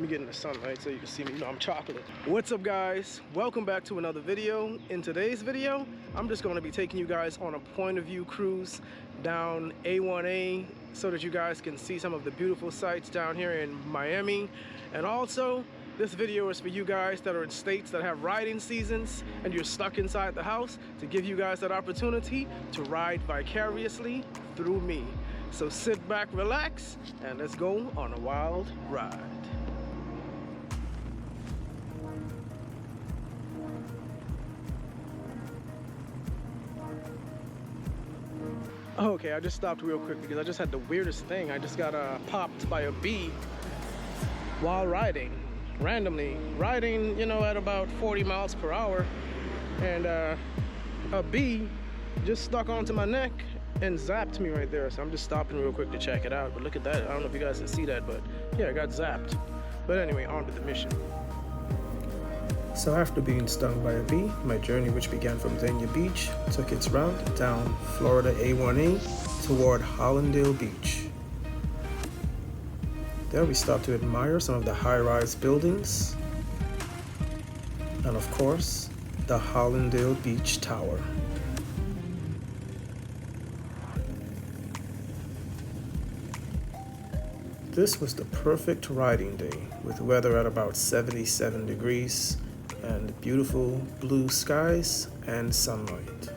Let me get in the sunlight so you can see me. You know I'm chocolate. What's up, guys? Welcome back to another video. In today's video, I'm just going to be taking you guys on a point of view cruise down A1A so that you guys can see some of the beautiful sights down here in Miami. And also, this video is for you guys that are in states that have riding seasons and you're stuck inside the house, to give you guys that opportunity to ride vicariously through me. So sit back, relax, and let's go on a wild ride. Okay, I just stopped real quick because I just had the weirdest thing. I just got popped by a bee while riding, randomly riding, you know, at about 40 miles per hour, and a bee just stuck onto my neck and zapped me right there. So I'm just stopping real quick to check it out. But look at that. I don't know if you guys can see that, but yeah, I got zapped. But anyway, on to the mission. So after being stung by a bee, my journey, which began from Dania Beach, took its route down Florida A1A toward Hallandale Beach. There we stopped to admire some of the high-rise buildings and, of course, the Hallandale Beach Tower. This was the perfect riding day, with weather at about 77 degrees and beautiful blue skies and sunlight.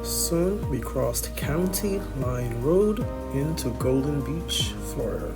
Soon we crossed County Line Road into Golden Beach, Florida.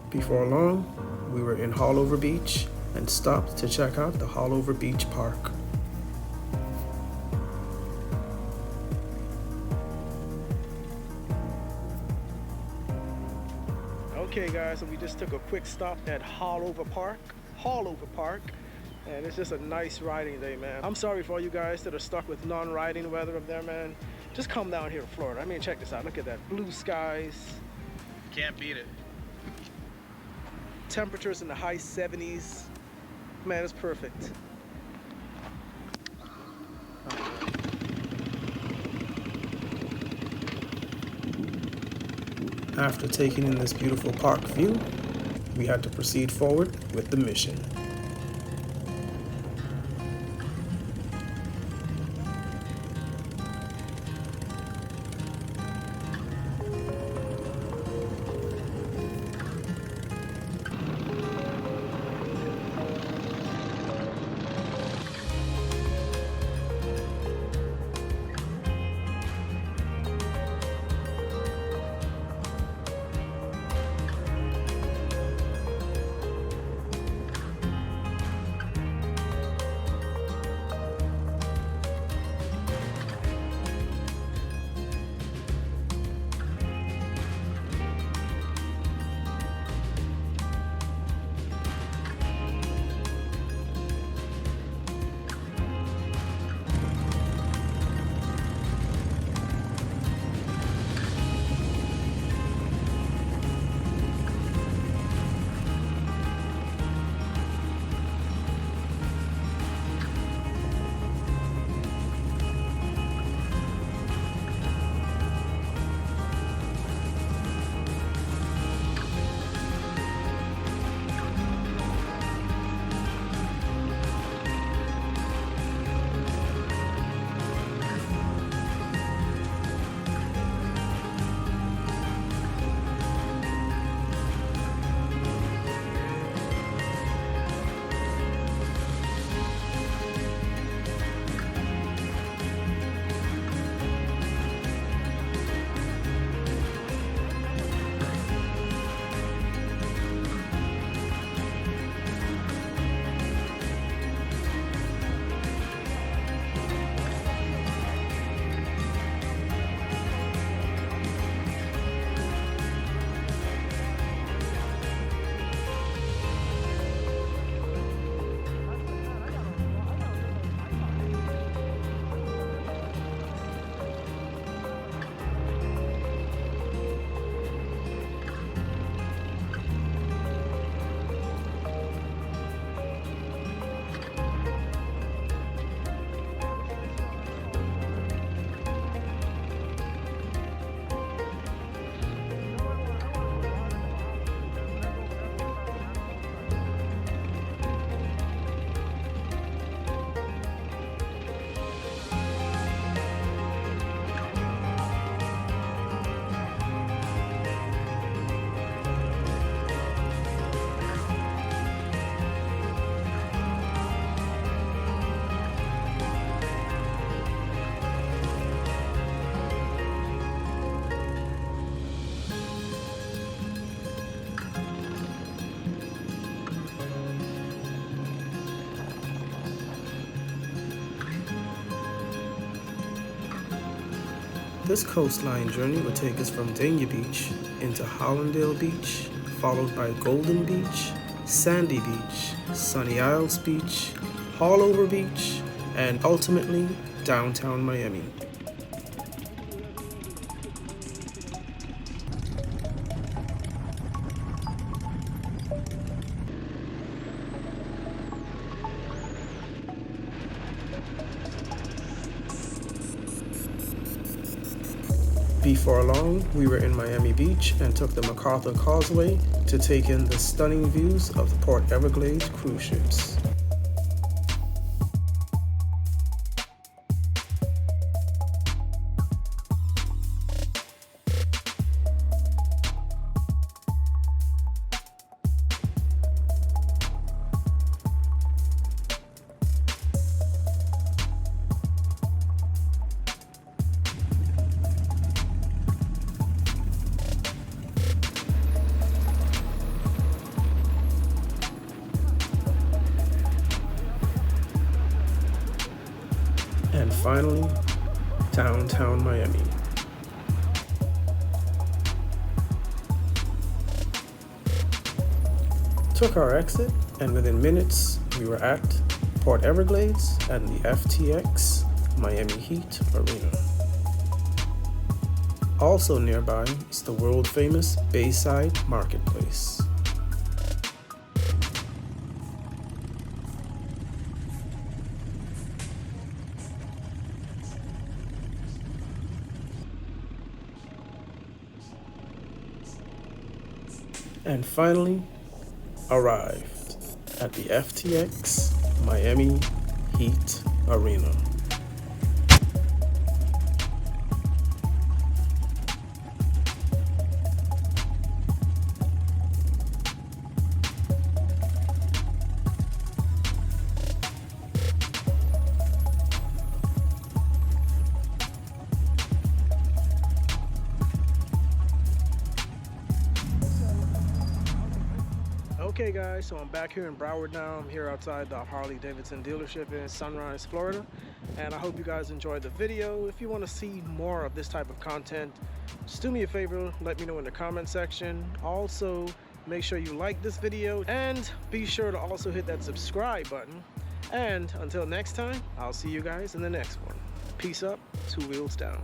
Before long, we were in Haulover Beach and stopped to check out the Haulover Beach Park. Okay guys, so we just took a quick stop at Haulover Park, and it's just a nice riding day, man. I'm sorry for all you guys that are stuck with non-riding weather up there, man. Just come down here to Florida. I mean, check this out. Look at that, blue skies. Can't beat it. Temperatures in the high 70s. Man, it's perfect. After taking in this beautiful park view, we had to proceed forward with the mission. This coastline journey would take us from Dania Beach into Hallandale Beach, followed by Golden Beach, Sandy Beach, Sunny Isles Beach, Haulover Beach, and ultimately downtown Miami. Before long, we were in Miami Beach and took the MacArthur Causeway to take in the stunning views of the Port Everglades cruise ships. And finally, downtown Miami. Took our exit, and within minutes, we were at Port Everglades and the FTX Miami Heat Arena. Also nearby is the world-famous Bayside Marketplace. And finally arrived at the FTX Miami Heat Arena. Okay guys, so I'm back here in Broward now. I'm here outside the Harley Davidson dealership in Sunrise, Florida. And I hope you guys enjoyed the video. If you want to see more of this type of content, just do me a favor, let me know in the comment section. Also, make sure you like this video and be sure to also hit that subscribe button. And until next time, I'll see you guys in the next one. Peace up, 2 wheels down.